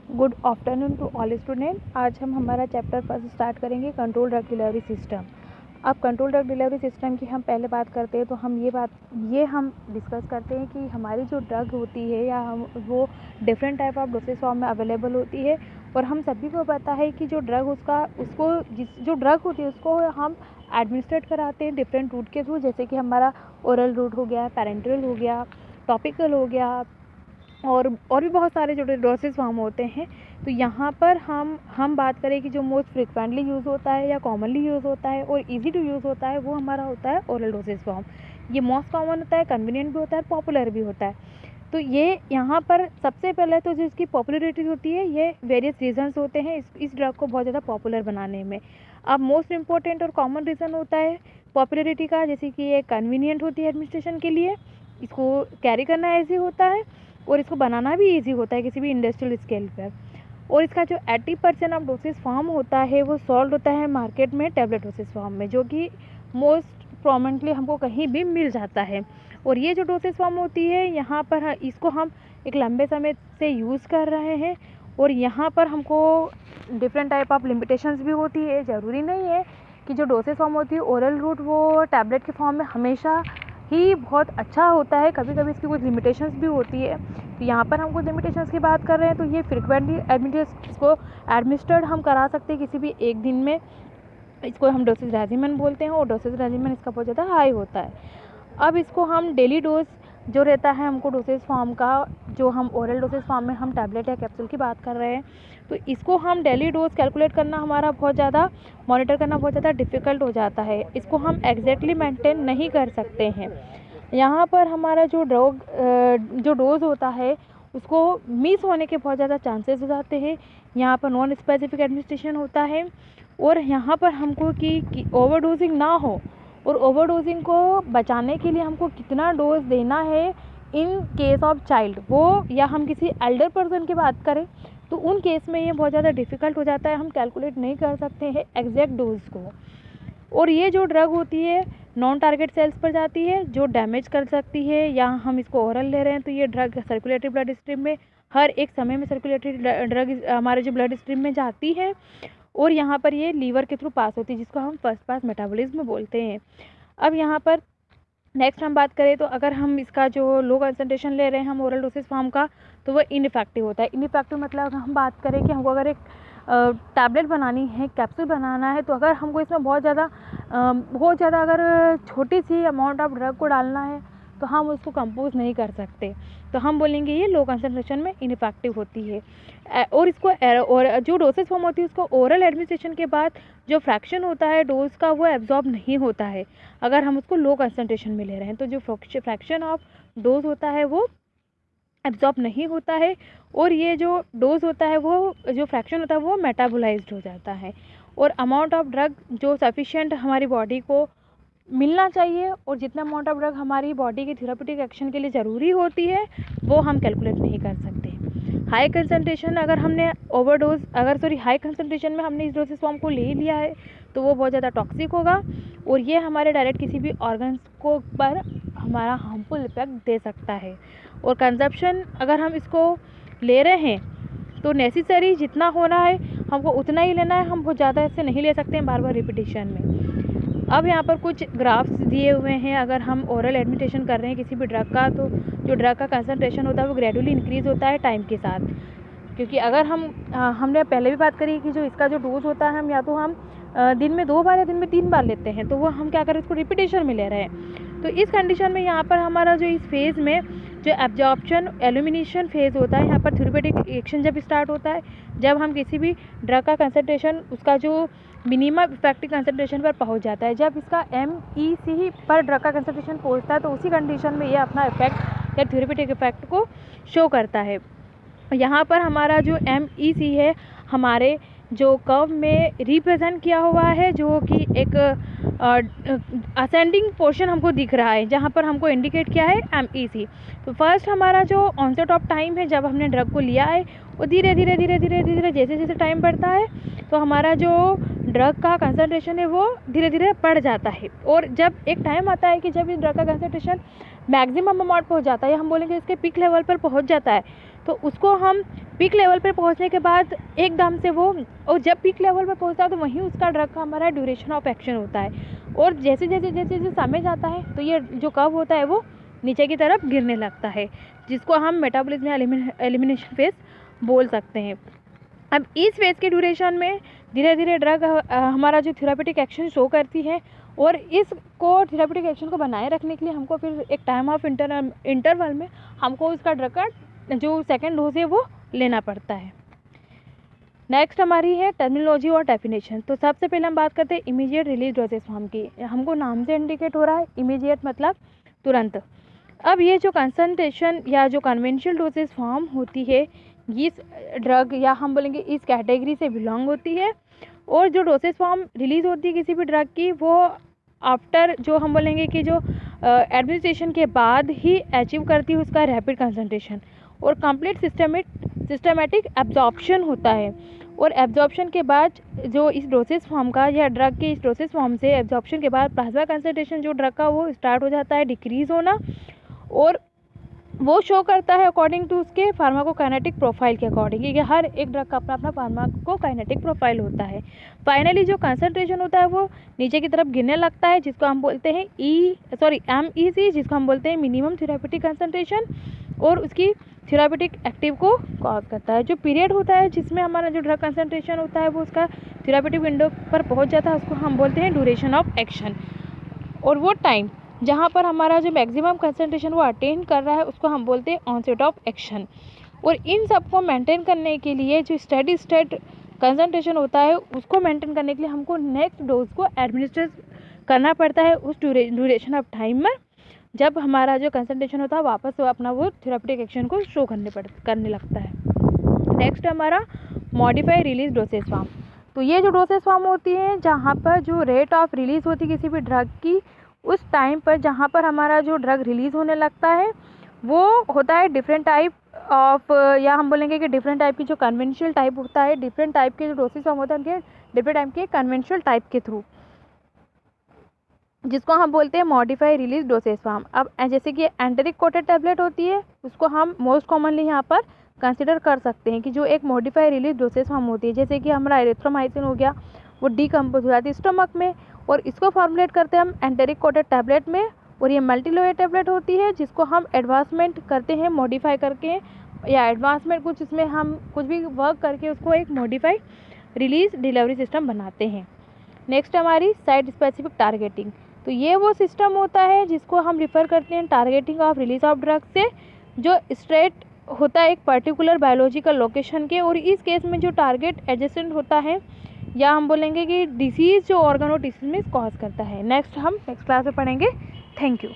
Good afternoon to all student. आज हम हमारा चैप्टर फर्स्ट स्टार्ट करेंगे, कंट्रोल ड्रग डिलीवरी सिस्टम। अब कंट्रोल ड्रग डिलीवरी सिस्टम की हम पहले बात करते हैं तो हम हम डिस्कस करते हैं कि हमारी जो ड्रग होती है या हम वो different type of dosage form में अवेलेबल होती है। और हम सभी को पता है कि जो ड्रग जो ड्रग होती है उसको हम एडमिनिस्ट्रेट कराते हैं डिफरेंट रूट के थ्रू, जैसे कि हमारा ओरल रूट हो गया, पैरेंटरल हो गया, टॉपिकल हो गया, और भी बहुत सारे जो डोसेज फॉर्म होते हैं। तो यहाँ पर हम बात करें कि जो मोस्ट फ्रिक्वेंटली यूज़ होता है या कॉमनली यूज़ होता है और इजी टू यूज़ होता है वो हमारा होता है ओरल डोसेज फॉर्म। ये मोस्ट कॉमन होता है, कन्वीनियंट भी होता है, पॉपुलर भी होता है। तो ये यहाँ पर सबसे पहले तो जो इसकी पॉपुलरिटी होती है, ये वेरियस रीजंस होते हैं इस ड्रग को बहुत ज़्यादा पॉपुलर बनाने में। अब मोस्ट इम्पॉर्टेंट और कॉमन रीज़न होता है पॉपुलरिटी का, जैसे कि ये कन्वीनियंट होती है एडमिनिस्ट्रेशन के लिए, इसको कैरी करना ईजी होता है और इसको बनाना भी इजी होता है किसी भी इंडस्ट्रियल स्केल पर। और इसका जो 80% ऑफ डोसेज फॉर्म होता है वो सॉल्ड होता है मार्केट में टैबलेट डोसेज फॉर्म में, जो कि मोस्ट प्रोमिनेंटली हमको कहीं भी मिल जाता है। और ये जो डोसेज फॉर्म होती है यहाँ पर इसको हम एक लंबे समय से यूज़ कर रहे हैं और यहाँ पर हमको डिफरेंट टाइप ऑफ लिमिटेशंस भी होती है। ज़रूरी नहीं है कि जो डोसेज फॉर्म होती है ओरल रूट वो टैबलेट के फॉर्म में हमेशा ही बहुत अच्छा होता है, कभी कभी इसकी कुछ लिमिटेशंस भी होती है। तो यहाँ पर हम कुछ लिमिटेशंस की बात कर रहे हैं। तो ये फ्रिक्वेंटली एडमिनिस्टर्ड हम करा सकते हैं किसी भी एक दिन में, इसको हम डोसेज रेजिमेन बोलते हैं और डोसेज रेजिमेन इसका बहुत ज़्यादा हाई होता है। अब इसको हम डेली डोज जो रहता है हमको डोसेज फॉर्म का, जो हम ओरल डोसेज फॉर्म में हम टैबलेट या कैप्सूल की बात कर रहे हैं, तो इसको हम डेली डोज कैलकुलेट करना हमारा बहुत ज़्यादा मॉनिटर करना बहुत ज़्यादा डिफ़िकल्ट हो जाता है। इसको हम एग्जैक्टली मेंटेन नहीं कर सकते हैं। यहाँ पर हमारा जो डोज होता है उसको मिस होने के बहुत ज़्यादा चांसेस हो जाते हैं। यहाँ पर नॉन स्पेसिफिक एडमिनिस्ट्रेशन होता है और यहाँ पर हमको कि ओवरडोजिंग ना हो, और ओवरडोजिंग को बचाने के लिए हमको कितना डोज देना है इन केस ऑफ चाइल्ड, वो या हम किसी एल्डर पर्सन की बात करें तो उन केस में ये बहुत ज़्यादा डिफ़िकल्ट हो जाता है, हम कैलकुलेट नहीं कर सकते हैं एग्जैक्ट डोज को। और ये जो ड्रग होती है नॉन टारगेट सेल्स पर जाती है जो डैमेज कर सकती है, या हम इसको ओरल ले रहे हैं तो ये ड्रग सर्कुलेटरी ब्लड स्ट्रीम में हर एक समय में सर्कुलेटरी ड्रग हमारे जो ब्लड स्ट्रीम में जाती है और यहाँ पर ये लीवर के थ्रू पास होती है, जिसको हम फर्स्ट पास मेटाबॉलिज्म बोलते हैं। अब यहाँ पर नेक्स्ट हम बात करें तो अगर हम इसका जो लो कंसंट्रेशन ले रहे हैं हम ओरल डोसेज फॉर्म का, तो वो इनइफेक्टिव होता है। इनइफेक्टिव मतलब अगर हम बात करें कि हमको अगर एक टैबलेट बनानी है, कैप्सूल बनाना है, तो अगर हमको इसमें बहुत ज़्यादा अगर छोटी सी अमाउंट ऑफ ड्रग को डालना है तो हम उसको कंपोज नहीं कर सकते, तो हम बोलेंगे ये लो कंसंट्रेशन में इनइफेक्टिव होती है। और इसको और जो डोसेज फॉर्म होती है उसको ओरल एडमिनिस्ट्रेशन के बाद जो फ्रैक्शन होता है डोज का वो एब्जॉर्ब नहीं होता है अगर हम उसको लो कंसंट्रेशन में ले रहे हैं, तो जो फ्रैक्शन ऑफ डोज होता है वो एब्जॉर्ब नहीं होता है और ये जो डोज होता है वो जो फ्रैक्शन होता है वो मेटाबोलाइज्ड हो जाता है। और अमाउंट ऑफ ड्रग जो सफिशिएंट हमारी बॉडी को मिलना चाहिए और जितना अमाउंट ऑफ ड्रग हमारी बॉडी की थेराप्यूटिक एक्शन के लिए ज़रूरी होती है वो हम कैलकुलेट नहीं कर सकते। हाई कंसंट्रेशन अगर हमने हाई कंसंट्रेशन में हमने इस डोसेज फॉर्म को ले लिया है तो वो बहुत ज़्यादा टॉक्सिक होगा और ये हमारे डायरेक्ट किसी भी ऑर्गन्स को पर हमारा हार्मफुल इफेक्ट दे सकता है। और कंजप्शन अगर हम इसको ले रहे हैं तो नेसेसरी जितना होना है हमको उतना ही लेना है, हम बहुत ज़्यादा इससे नहीं ले सकते हैं बार बार रिपीटिशन में। अब यहाँ पर कुछ ग्राफ्स दिए हुए हैं। अगर हम ओरल एडमिनिस्ट्रेशन कर रहे हैं किसी भी ड्रग का तो जो ड्रग का कंसंट्रेशन होता है वो ग्रेजुअली इंक्रीज़ होता है टाइम के साथ, क्योंकि अगर हमने पहले भी बात करी कि जो इसका जो डोज होता है हम या तो हम दिन में 2 बार या दिन में 3 बार लेते हैं, तो वो हम क्या करें इसको रिपीटेशन में ले रहे हैं। तो इस कंडीशन में यहाँ पर हमारा जो इस फेज़ में जो एब्जॉर्प्शन एल्यूमिनेशन फेज़ होता है, यहाँ पर थेरेप्यूटिक एक्शन जब स्टार्ट होता है, जब हम किसी भी ड्रग का कंसंट्रेशन उसका जो मिनिमम इफेक्टिव कंसंट्रेशन पर पहुँच जाता है, जब इसका MEC पर ड्रग का कंसंट्रेशन पहुँचता है तो उसी कंडीशन में ये अपना इफेक्ट या थेरेप्यूटिक इफेक्ट को शो करता है। यहाँ पर हमारा जो MEC है हमारे जो कर्व में रिप्रेजेंट किया हुआ है, जो कि एक असेंडिंग पोर्शन हमको दिख रहा है जहाँ पर हमको इंडिकेट किया है MEC। तो फर्स्ट हमारा जो ऑनसेट ऑफ टाइम है जब हमने ड्रग को लिया है वो धीरे धीरे जैसे जैसे टाइम बढ़ता है तो हमारा जो ड्रग का कंसंट्रेशन है वो धीरे धीरे बढ़ जाता है। और जब एक टाइम आता है कि जब इस ड्रग का कंसंट्रेशन मैक्सिमम अमाउंट पहुँच जाता है, हम बोलेंगे इसके पीक लेवल पर पहुँच जाता है, तो उसको हम पीक लेवल पर पहुंचने के बाद एकदम से वो, और जब पीक लेवल पर पहुंचता है तो वहीं उसका ड्रग का हमारा ड्यूरेशन ऑफ एक्शन होता है, और जैसे जैसे जैसे जैसे समय जाता है तो ये जो कर्व होता है वो नीचे की तरफ गिरने लगता है, जिसको हम मेटाबॉलिज्म या एलिमिनेशन फेज बोल सकते हैं। अब इस फेज के ड्यूरेशन में धीरे धीरे ड्रग हमारा जो थेरापेटिक एक्शन शो करती है, और इसको थेरापेटिक एक्शन को बनाए रखने के लिए हमको फिर एक टाइम ऑफ इंटरवल में हमको उसका ड्रग का जो सेकेंड डोज है वो लेना पड़ता है। नेक्स्ट हमारी है टर्मिनोलॉजी और डेफिनेशन। तो सबसे पहले हम बात करते हैं इमीडिएट रिलीज डोसेज फॉर्म की। हमको नाम से इंडिकेट हो रहा है इमीडिएट मतलब तुरंत। अब ये जो कंसंट्रेशन या जो कन्वेंशनल डोसेज फॉर्म होती है इस ड्रग या हम बोलेंगे इस कैटेगरी से बिलोंग होती है, और जो डोसेज फॉर्म रिलीज़ होती है किसी भी ड्रग की वो आफ्टर जो हम बोलेंगे कि जो एडमिनिस्ट्रेशन के बाद ही अचीव करती है उसका रैपिड कंसंट्रेशन, और कंप्लीट सिस्टमेटिक एब्जॉर्प्शन होता है। और एब्जॉर्प्शन के बाद जो इस डोसेज फॉर्म का या ड्रग के इस डोसेज फॉर्म से एब्जॉर्प्शन के बाद प्लाज्मा कंसंट्रेशन जो ड्रग का वो स्टार्ट हो जाता है डिक्रीज़ होना, और वो शो करता है अकॉर्डिंग टू उसके फार्माकोकाइनेटिक प्रोफाइल के अकॉर्डिंग, कि हर एक ड्रग का अपना अपना फार्माकोकाइनेटिक प्रोफाइल होता है। फाइनली जो कंसंट्रेशन होता है वो नीचे की तरफ गिरने लगता है, जिसको हम बोलते हैं MEC, जिसको हम बोलते हैं मिनिमम थेरापेटिक कंसंट्रेशन, और उसकी थेरापेटिक एक्टिव को कॉज करता है। जो पीरियड होता है जिसमें हमारा जो ड्रग कंसंट्रेशन होता है वो उसका थेरापेटिक विंडो पर पहुंच जाता है, उसको हम बोलते हैं ड्यूरेशन ऑफ एक्शन। और वो टाइम जहाँ पर हमारा जो मैक्सिमम कंसंट्रेशन वो अटेन कर रहा है उसको हम बोलते हैं ऑनसेट ऑफ एक्शन। और इन सबको मेंटेन करने के लिए जो स्टेडी स्टेट कंसंट्रेशन होता है उसको मेंटेन करने के लिए हमको नेक्स्ट डोज को एडमिनिस्टर करना पड़ता है उस ड्यूरेशन ऑफ टाइम में, जब हमारा जो कंसंट्रेशन होता है वापस अपना वो थेरापेटिक एक्शन को शो करने लगता है। नेक्स्ट हमारा मॉडिफाई रिलीज डोसेज फॉर्म। तो ये जो डोसेज फॉर्म होती है जहाँ पर जो रेट ऑफ रिलीज़ होती है किसी भी ड्रग की उस टाइम पर जहाँ पर हमारा जो ड्रग रिलीज़ होने लगता है वो होता है डिफरेंट टाइप ऑफ, या हम बोलेंगे कि डिफरेंट टाइप की जो कन्वेंशनल टाइप होता है, डिफरेंट टाइप के जो डोसेज फॉर्म होता है उनके डिफरेंट टाइप के कन्वेंशनल टाइप के थ्रू, जिसको हम बोलते हैं मॉडिफाई रिलीज डोसेज फॉर्म। अब जैसे कि एंटेरिक कोटेड टैबलेट होती है उसको हम मोस्ट कॉमनली यहाँ पर कंसिडर कर सकते हैं कि जो एक मॉडिफाई रिलीज डोसेज फॉर्म होती है, जैसे कि हमारा एरिथ्रोमाइसिन हो गया वो डीकम्पोज हो जाती है स्टमक में, और इसको फॉर्मुलेट करते हैं हम एंटेरिक कोटेड टैबलेट में, और ये मल्टीलोयर टैबलेट होती है जिसको हम एडवांसमेंट करते हैं मॉडिफाई करके, या एडवांसमेंट कुछ इसमें हम कुछ भी वर्क करके उसको एक मॉडिफाई रिलीज डिलीवरी सिस्टम बनाते हैं। नेक्स्ट हमारी साइट स्पेसिफिक टारगेटिंग। तो ये वो सिस्टम होता है जिसको हम रिफ़र करते हैं targeting of release of drug से, जो स्ट्रेट होता है एक पर्टिकुलर बायोलॉजिकल लोकेशन के, और इस केस में जो टारगेट एडजेसेंट होता है या हम बोलेंगे कि डिसीज़ जो ऑर्गन और टिश्यू में कॉज करता है। नेक्स्ट हम नेक्स्ट क्लास में पढ़ेंगे। Thank you.